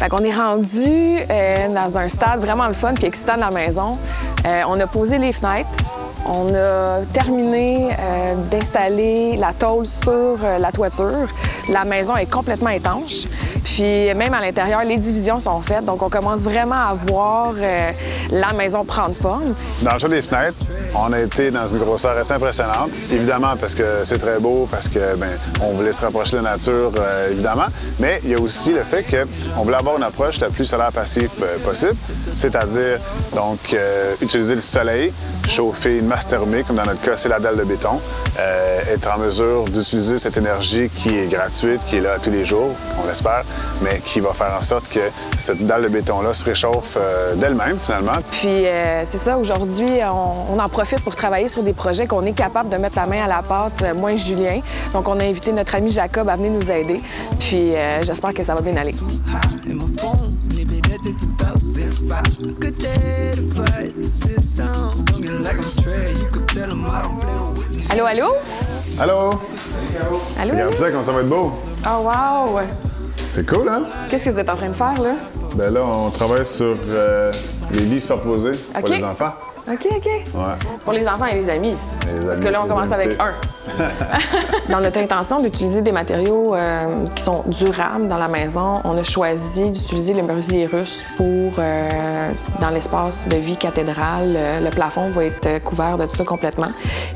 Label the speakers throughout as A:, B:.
A: Fait qu'on est rendu dans un stade vraiment le fun puis excitant de la maison. On a posé les fenêtres. On a terminé d'installer la tôle sur la toiture. La maison est complètement étanche. Puis même à l'intérieur, les divisions sont faites. Donc on commence vraiment à voir la maison prendre forme.
B: Dans le choix des fenêtres, on a été dans une grosseur assez impressionnante. Évidemment parce que c'est très beau, parce que on voulait se rapprocher de la nature, évidemment. Mais il y a aussi le fait qu'on voulait avoir une approche la plus solaire passif possible. C'est-à-dire donc utiliser le soleil, chauffer une masse thermique, comme dans notre cas, c'est la dalle de béton, être en mesure d'utiliser cette énergie qui est gratuite, qui est là tous les jours, on l'espère, mais qui va faire en sorte que cette dalle de béton-là se réchauffe d'elle-même, finalement.
A: Puis c'est ça, aujourd'hui, on en profite pour travailler sur des projets qu'on est capable de mettre la main à la pâte, moi et Julien. Donc on a invité notre ami Jacob à venir nous aider. Puis j'espère que ça va bien aller. Allô, allô?
B: Allô?
A: Allô?
B: Regarde ça, comme ça va être beau.
A: Oh, wow!
B: C'est cool, hein?
A: Qu'est-ce que vous êtes en train de faire, là?
B: Ben là, on travaille sur les lits superposés pour les enfants.
A: OK, OK.
B: Ouais.
A: Pour les enfants et les amis. Parce que là, on commence avec un. Dans notre intention d'utiliser des matériaux qui sont durables dans la maison, on a choisi d'utiliser le merisier russe pour, dans l'espace de vie cathédrale, le plafond va être couvert de tout ça complètement.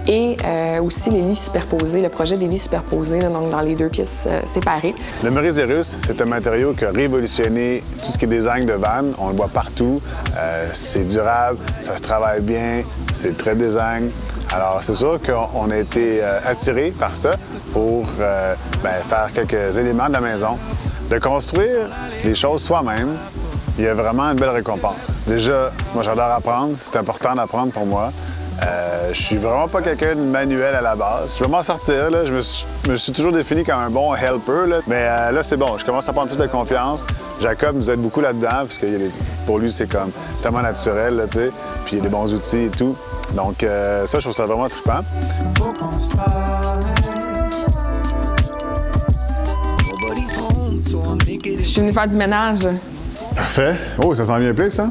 A: Et aussi les lits superposés, le projet des lits superposés, là, donc dans les deux pièces séparées.
B: Le merisier russe, c'est un matériau qui a révolutionné tout ce qui est design de van. On le voit partout. C'est durable, ça se travaille bien, c'est très design. Alors, c'est sûr qu'on a été attirés par ça pour faire quelques éléments de la maison. De construire les choses soi-même, il y a vraiment une belle récompense. Déjà, moi, j'adore apprendre. C'est important d'apprendre pour moi. Je suis vraiment pas quelqu'un de manuel à la base. Je vais m'en sortir, là. Je me suis toujours défini comme un bon helper, là. Mais là, c'est bon. Je commence à prendre plus de confiance. Jacob nous aide beaucoup là-dedans, parce que pour lui, c'est comme tellement naturel, là, tu sais. Puis il y a des bons outils et tout. Donc ça, je trouve ça vraiment trippant.
A: Je suis venue faire du ménage.
B: Parfait. Oh, ça sent bien plus, ça.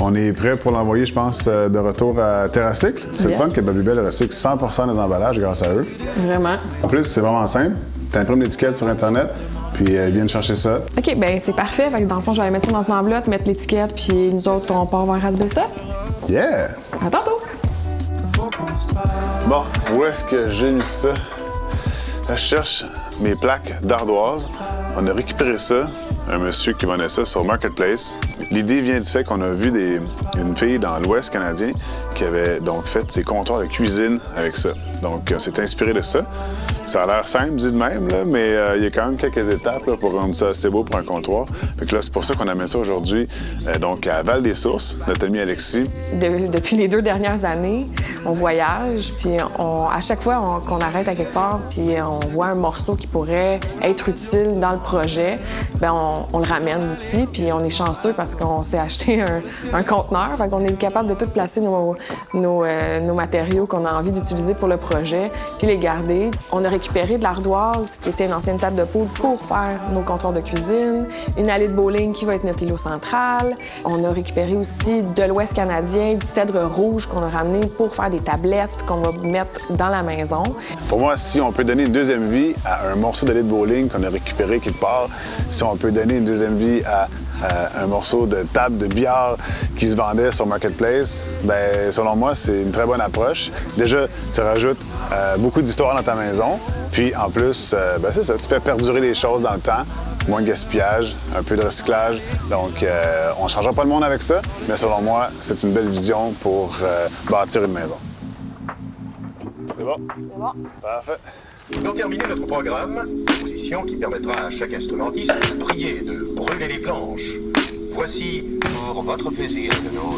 B: On est prêt pour l'envoyer, je pense, de retour à TerraCycle. C'est le fun que Babybel recycle 100% des emballages grâce à eux.
A: Vraiment.
B: En plus, c'est vraiment simple. Tu imprimes l'étiquette sur Internet, puis ils viennent chercher ça.
A: OK, bien, c'est parfait. Fait que dans le fond, je vais aller mettre ça dans une enveloppe, mettre l'étiquette, puis nous autres, on part vers Asbestos.
B: Yeah!
A: À tantôt!
B: Bon, où est-ce que j'ai mis ça? Là, je cherche mes plaques d'ardoise. On a récupéré ça, un monsieur qui vendait ça sur Marketplace. L'idée vient du fait qu'on a vu une fille dans l'Ouest canadien qui avait donc fait ses comptoirs de cuisine avec ça. Donc, on s'est inspiré de ça. Ça a l'air simple, dit de même, là, mais il y a quand même quelques étapes là, pour rendre ça assez beau pour un comptoir. Fait que là, c'est pour ça qu'on amène ça aujourd'hui donc à Val-des-Sources, notre ami Alexis.
A: Depuis les 2 dernières années, on voyage, puis à chaque fois qu'on arrête à quelque part, puis on voit un morceau qui pourrait être utile dans le projet, bien, on le ramène ici, puis on est chanceux parce qu'on s'est acheté un conteneur, fait qu'on est capable de tout placer nos matériaux qu'on a envie d'utiliser pour le projet, puis les garder. On a récupéré de l'ardoise, qui était une ancienne table de poudre pour faire nos comptoirs de cuisine, une allée de bowling qui va être notre îlot central. On a récupéré aussi de l'Ouest canadien, du cèdre rouge qu'on a ramené pour faire des tablettes qu'on va mettre dans la maison.
B: Pour moi, si on peut donner une deuxième vie à un morceau d'allée de bowling qu'on a récupéré quelque part, si on peut donner une deuxième vie à un morceau de table de billard qui se vendait sur Marketplace, bien, selon moi, c'est une très bonne approche. Déjà, tu rajoutes beaucoup d'histoires dans ta maison, puis en plus, ben, c'est ça, tu fais perdurer les choses dans le temps, moins de gaspillage, un peu de recyclage. Donc, on ne changera pas le monde avec ça, mais selon moi, c'est une belle vision pour bâtir une maison. C'est bon?
A: C'est bon.
B: Parfait.
C: Pour terminer notre programme, position qui permettra à chaque instrumentiste de prier de brûler les planches. Voici, pour votre plaisir, de nos...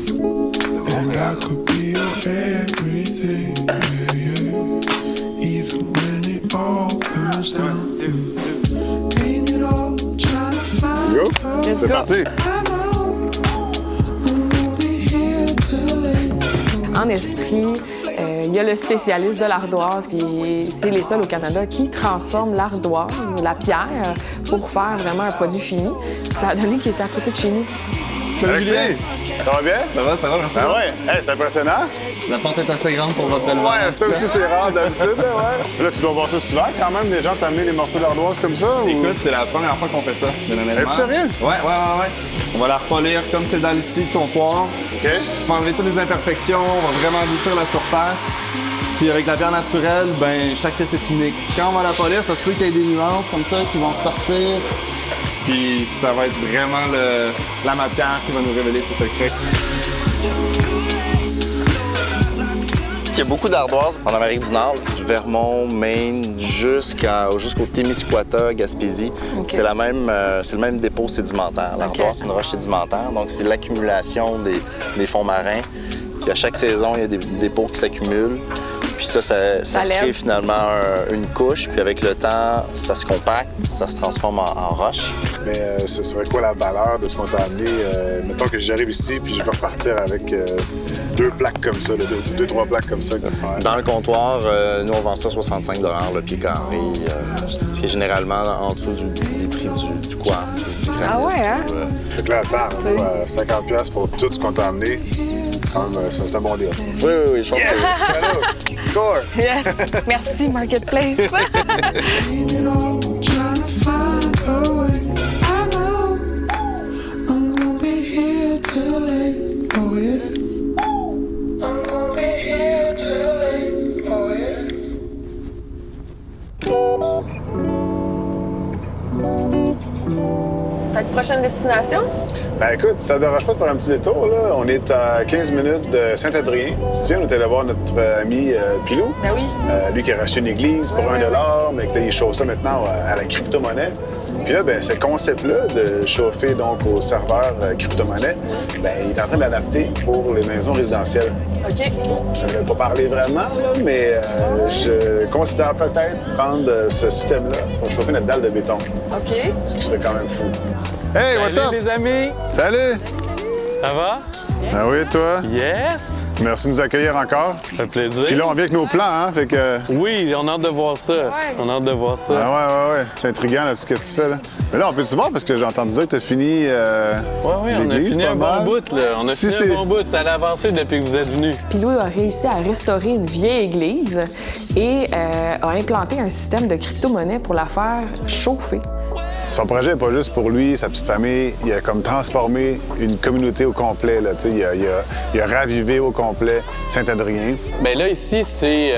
C: And I could be your everything, yeah, yeah. Even when it all burns down. Ain't it all trying to find
B: Go! C'est parti!
A: En Estrie, Il y a le spécialiste de l'ardoise, c'est les seuls au Canada qui transforment l'ardoise, la pierre, pour faire vraiment un produit fini. Ça a donné qu'il était à côté de chez nous.
B: Alexis, ça va bien?
D: Ça va, merci.
B: Ah ouais, hey, c'est impressionnant.
D: La porte est assez grande pour votre belle-mère.
B: Ouais, ça aussi, c'est rare d'habitude. Ouais. Là, tu dois voir ça souvent quand même, les gens t'amener les morceaux d'ardoise comme ça?
D: Écoute, c'est la première fois qu'on fait ça, bien honnêtement.
B: Es-tu sérieux?
D: Ouais. On va la repolir comme c'est dans le scie de comptoir.
B: OK.
D: On va enlever toutes les imperfections, on va vraiment adoucir la surface. Puis avec la pierre naturelle, ben chaque pièce est unique. Quand on va la polir, ça se peut qu'il y ait des nuances comme ça qui vont ressortir. Puis ça va être vraiment la matière qui va nous révéler ses secrets. Il y a beaucoup d'ardoises en Amérique du Nord, du Vermont, Maine, jusqu'au Témiscouata, Gaspésie. Okay. C'est le même dépôt sédimentaire. L'ardoise, c'est une roche sédimentaire, donc c'est l'accumulation des fonds marins. Puis à chaque saison, il y a des dépôts qui s'accumulent. Puis ça crée finalement une couche. Puis avec le temps, ça se compacte, ça se transforme en roche.
B: Mais ce serait quoi la valeur de ce qu'on t'a amené? Mettons que j'arrive ici puis je vais repartir avec 2 plaques comme ça, 2-3 plaques comme ça.
D: Dans le comptoir, nous, on vend ça 65 $ le pied carré, ce qui est généralement en dessous des prix du quartz.
A: Ah ouais, hein?
B: Fait que là, attends, 50 $ pour tout ce qu'on t'a amené. C'est un bon deal.
D: Oui, je pense que
B: oui. Score!
A: Yes! Merci, Marketplace! Ta prochaine destination?
B: Ben écoute, ça ne dérange pas de faire un petit détour, là. On est à 15 minutes de Saint-Adrien. Si tu viens, on est allé voir notre ami Pilou.
A: Ben oui.
B: Lui qui a racheté une église pour $1, mais que là, il chauffe ça maintenant à la crypto-monnaie. Puis là, ben, ce concept-là de chauffer donc au serveur crypto-monnaie, ben, il est en train de l'adapter pour les maisons résidentielles.
A: OK.
B: Je ne vais pas parler vraiment, là, mais je considère peut-être prendre ce système-là pour chauffer notre dalle de béton.
A: OK.
B: Ce qui serait quand même fou. Hey, what's up?
E: Salut les amis!
B: Salut!
E: Ça va?
B: Ah oui, toi?
E: Yes!
B: Merci de nous accueillir encore.
E: Ça fait plaisir.
B: Puis là, on vient avec nos plans, hein? Fait que...
E: Oui, on a hâte de voir ça.
A: Ouais.
E: On a hâte de voir ça.
B: Ah ouais. C'est intriguant, là, ce que tu fais, là. Mais là, on peut-tu voir? Parce que j'ai entendu dire que tu as fini
E: Oui, on a fini un bon bout, là. On a fini un bon bout. Ça a avancé depuis que vous êtes venus.
A: Pilou a réussi à restaurer une vieille église et a implanté un système de crypto-monnaie pour la faire chauffer.
B: Son projet n'est pas juste pour lui, sa petite famille. Il a comme transformé une communauté au complet. Là. Il a ravivé au complet Saint-Adrien.
E: Bien là, ici, c'est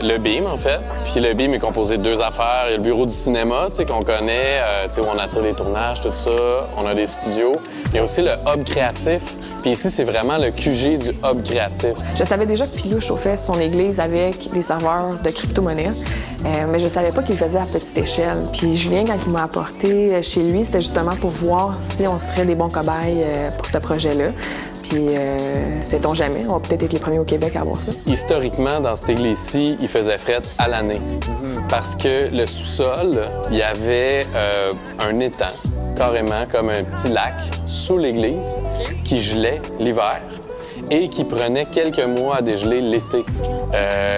E: le BIM, en fait. Puis le BIM est composé de 2 affaires. Il y a le bureau du cinéma, qu'on connaît, où on attire les tournages, tout ça. On a des studios. Il y a aussi le hub créatif. Puis ici, c'est vraiment le QG du hub créatif.
A: Je savais déjà que Pilou chauffait son église avec des serveurs de crypto-monnaie, mais je savais pas qu'il le faisait à petite échelle. Puis Julien, quand il m'a apporté chez lui, c'était justement pour voir si on serait des bons cobayes pour ce projet-là. Puis, sait-on jamais, on va peut-être être les premiers au Québec à avoir ça.
E: Historiquement, dans cette église-ci, il faisait fret à l'année. Parce que le sous-sol, il y avait un étang, carrément comme un petit lac, sous l'église, qui gelait l'hiver et qui prenait quelques mois à dégeler l'été.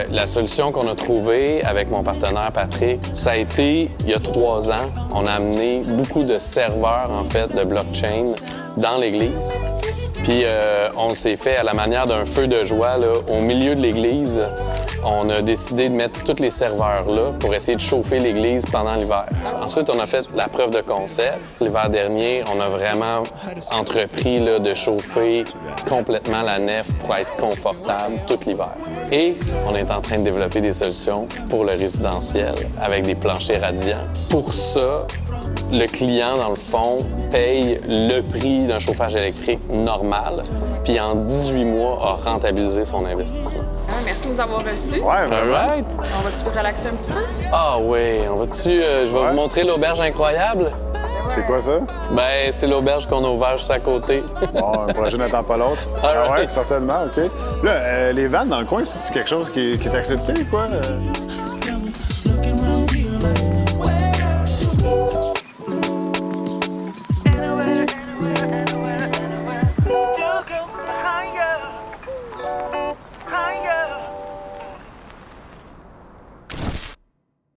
E: La solution qu'on a trouvée avec mon partenaire Patrick, ça a été, il y a 3 ans, on a amené beaucoup de serveurs, en fait, de blockchain dans l'église. Puis on s'est fait à la manière d'un feu de joie, là, au milieu de l'église. On a décidé de mettre tous les serveurs là pour essayer de chauffer l'église pendant l'hiver. Ensuite, on a fait la preuve de concept. L'hiver dernier, on a vraiment entrepris là, de chauffer complètement la nef pour être confortable tout l'hiver. Et on est en train de développer des solutions pour le résidentiel avec des planchers radiants. Pour ça, le client, dans le fond, paye le prix d'un chauffage électrique normal, puis en 18 mois, a rentabilisé son investissement.
A: Merci de nous avoir reçus.
B: Ouais, vraiment.
E: Right.
A: On va-tu relaxer un petit peu?
E: Ah oui, on va-tu... je vais vous montrer l'auberge incroyable.
B: C'est quoi ça?
E: Ben, c'est l'auberge qu'on a ouvert juste à côté.
B: Bon, un projet n'attend pas l'autre.
E: All
B: Ah ouais,
E: right.
B: certainement, OK. Là, les vannes dans le coin, c'est quelque chose qui est accepté, quoi?